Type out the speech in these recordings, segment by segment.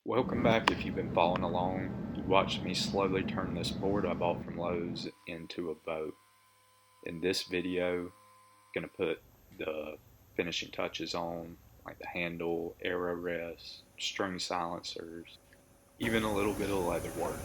Welcome back. If you've been following along, you watched me slowly turn this board I bought from Lowe's into a boat. In this video, I'm going to put the finishing touches on, like the handle, arrow rest, string silencers, even a little bit of leather work.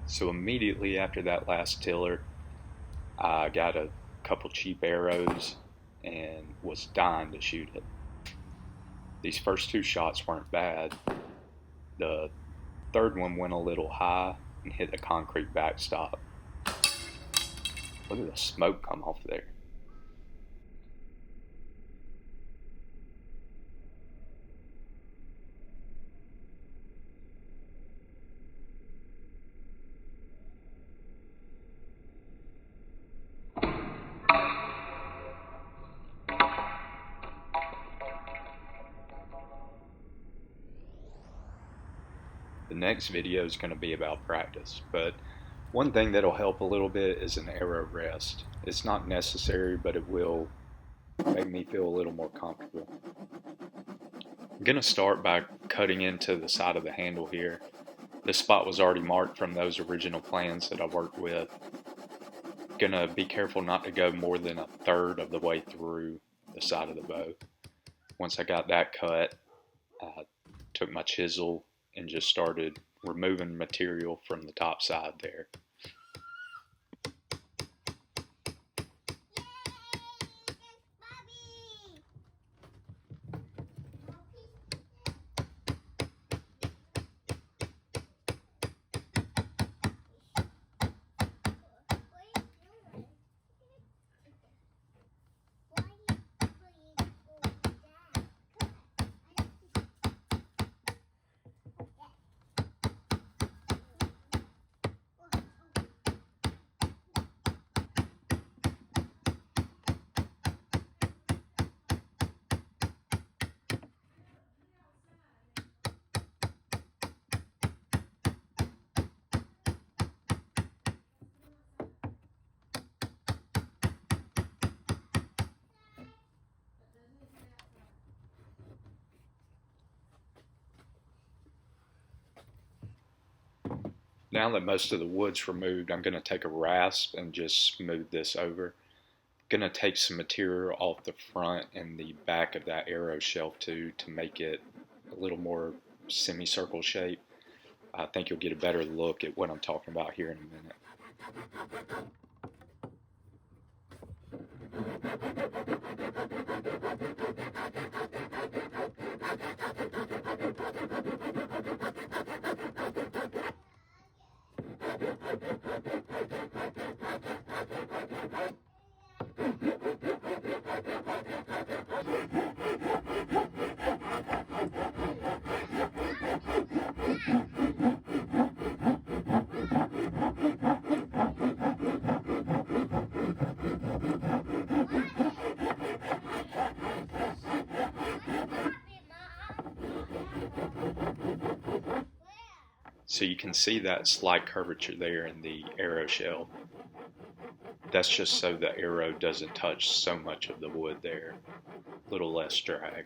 So immediately after that last tiller, I got a couple cheap arrows and was dying to shoot it. These first two shots weren't bad. The third one went a little high and hit a concrete backstop. Look at the smoke come off there. The next video is going to be about practice, but one thing that'll help a little bit is an arrow rest. It's not necessary, but it will make me feel a little more comfortable. I'm going to start by cutting into the side of the handle here. This spot was already marked from those original plans that I worked with. Gonna be careful not to go more than a third of the way through the side of the bow. Once I got that cut, I took my chisel and just started removing material from the top side there. Now that most of the wood's removed, I'm going to take a rasp and just smooth this over. I'm going to take some material off the front and the back of that arrow shelf too to make it a little more semicircle shape. I think you'll get a better look at what I'm talking about here in a minute. So you can see that slight curvature there in the arrow shell. That's just so the arrow doesn't touch so much of the wood there. A little less drag.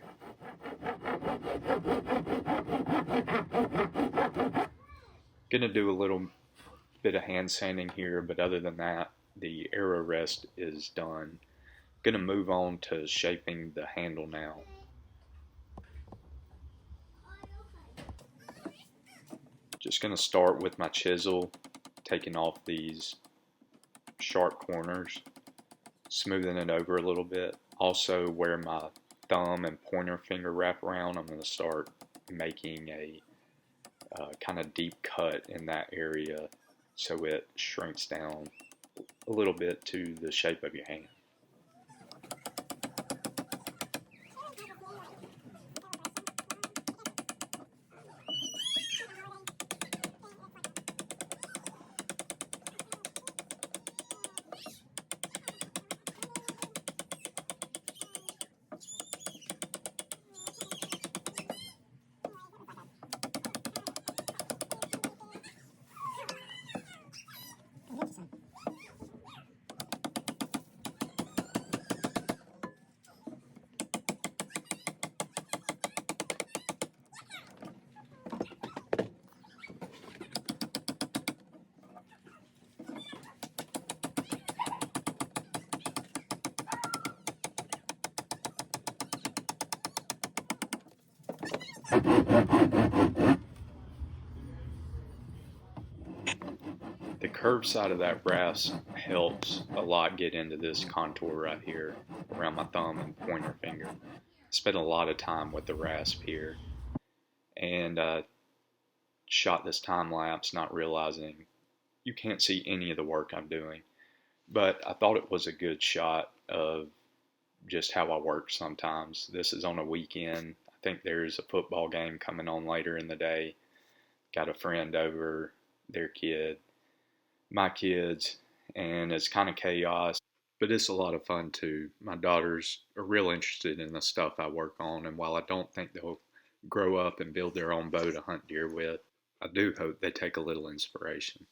Gonna do a little bit of hand sanding here, but other than that, the arrow rest is done. Gonna move on to shaping the handle now. Just going to start with my chisel, taking off these sharp corners, smoothing it over a little bit. Also, where my thumb and pointer finger wrap around, I'm going to start making a kind of deep cut in that area so it shrinks down a little bit to the shape of your hand. curved side of that rasp helps a lot get into this contour right here around my thumb and pointer finger. Spent a lot of time with the rasp here, and shot this time lapse not realizing you can't see any of the work I'm doing. But I thought it was a good shot of just how I work sometimes. This is on a weekend. I think there's a football game coming on later in the day. Got a friend over, their kid, my kids, and it's kind of chaos, but it's a lot of fun too. My daughters are real interested in the stuff I work on, and while I don't think they'll grow up and build their own bow to hunt deer with, I do hope they take a little inspiration.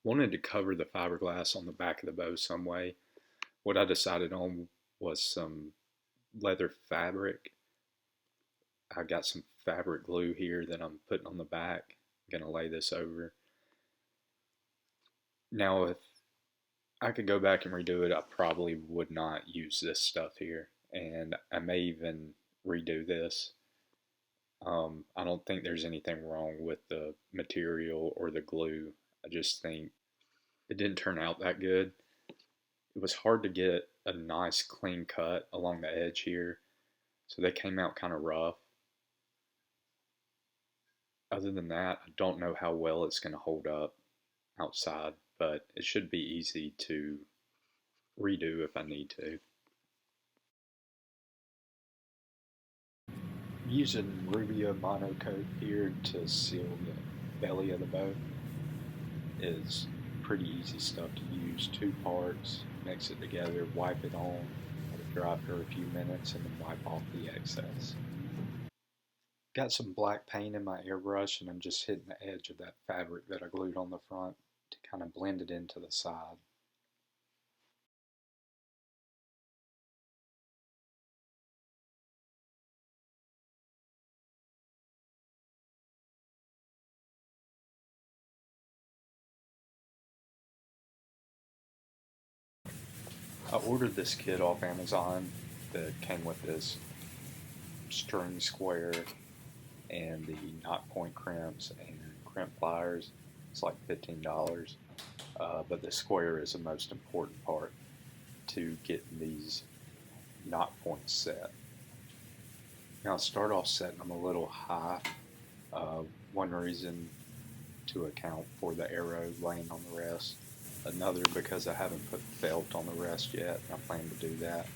Wanted to cover the fiberglass on the back of the bow some way. What I decided on was some leather fabric. I got some fabric glue here that I'm putting on the back. I'm gonna lay this over. Now, if I could go back and redo it, I probably would not use this stuff here, and I may even redo this. I don't think there's anything wrong with the material or the glue. I just think it didn't turn out that good. It was hard to get a nice clean cut along the edge here, so they came out kind of rough. Other than that, I don't know how well it's going to hold up outside, but it should be easy to redo if I need to. Using Rubia monocoat here to seal the belly of the bow is pretty easy stuff to use. 2 parts, mix it together, wipe it on, let it dry for a few minutes, and then wipe off the excess. Got some black paint in my airbrush, and I'm just hitting the edge of that fabric that I glued on the front to kind of blend it into the side. I ordered this kit off Amazon that came with this string square and the knot point crimps and crimp pliers. It's like $15, but the square is the most important part to getting these knot points set. Now I start off setting them a little high. One reason to account for the arrow laying on the rest. Another because I haven't put felt on the rest yet, and I plan to do that.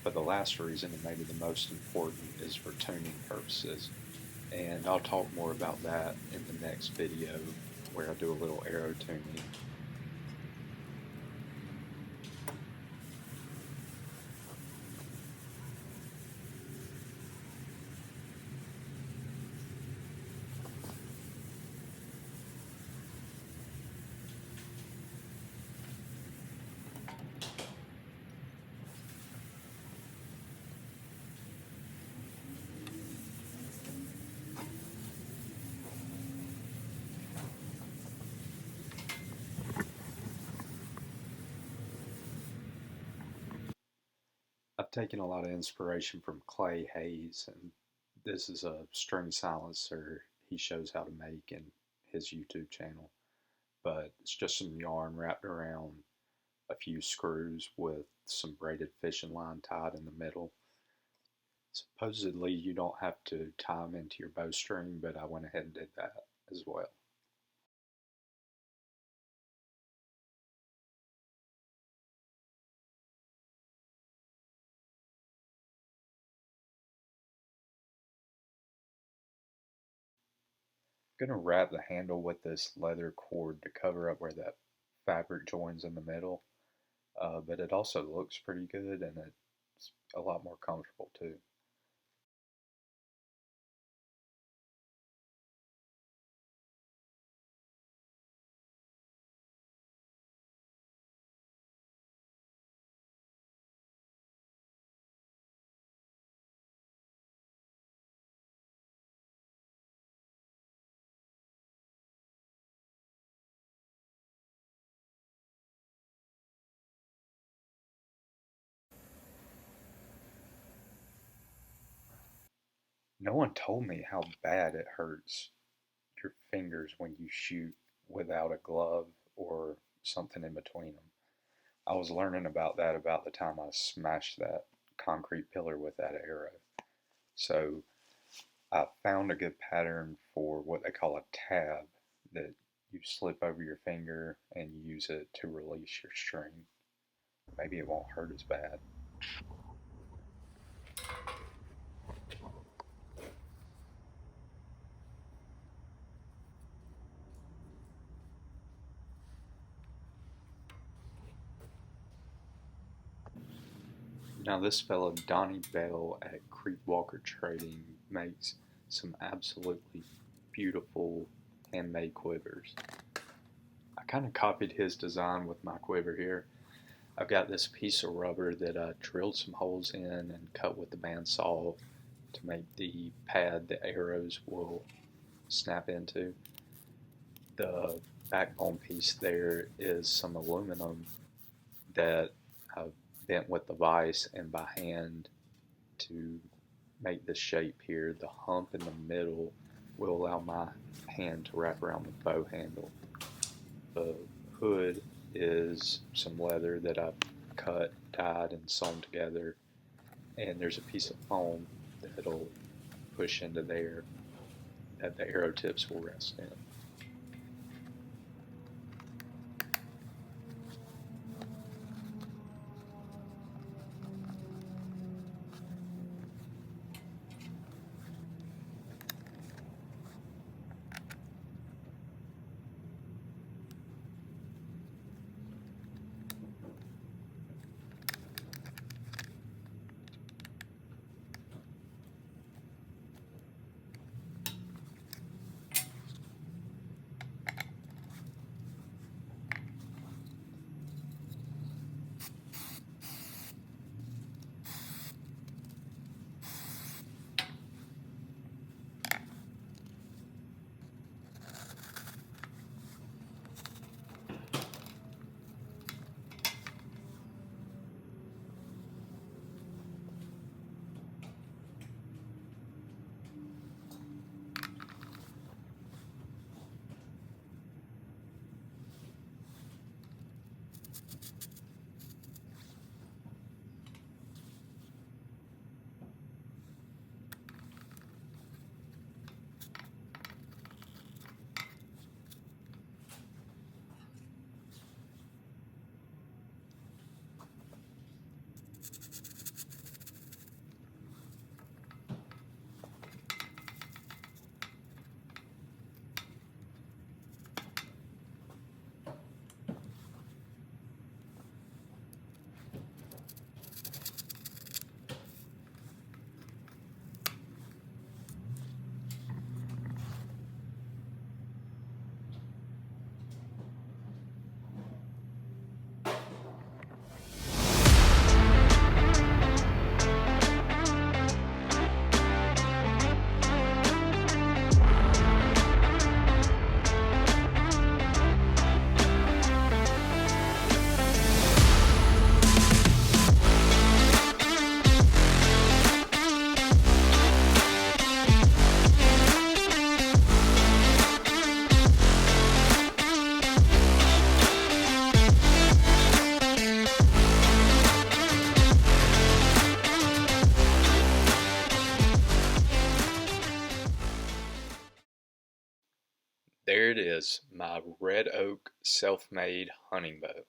But the last reason, and maybe the most important, is for tuning purposes. And I'll talk more about that in the next video where I do a little arrow tuning. I've taken a lot of inspiration from Clay Hayes, and this is a string silencer he shows how to make in his YouTube channel. But it's just some yarn wrapped around a few screws with some braided fishing line tied in the middle. Supposedly you don't have to tie them into your bowstring, but I went ahead and did that as well. I'm going to wrap the handle with this leather cord to cover up where that fabric joins in the middle, but it also looks pretty good and it's a lot more comfortable too. No one told me how bad it hurts your fingers when you shoot without a glove or something in between them. I was learning about that about the time I smashed that concrete pillar with that arrow. So I found a good pattern for what they call a tab that you slip over your finger and use it to release your string. Maybe it won't hurt as bad. Now this fellow Donnie Bell at Creekwalker Trading makes some absolutely beautiful handmade quivers. I kind of copied his design with my quiver here. I've got this piece of rubber that I drilled some holes in and cut with the bandsaw to make the pad the arrows will snap into. The backbone piece there is some aluminum that I've bent with the vise and by hand to make the shape here. The hump in the middle will allow my hand to wrap around the bow handle. The hood is some leather that I've cut, dyed, and sewn together, and there's a piece of foam that'll push into there that the arrow tips will rest in. There it is, my red oak self-made hunting bow.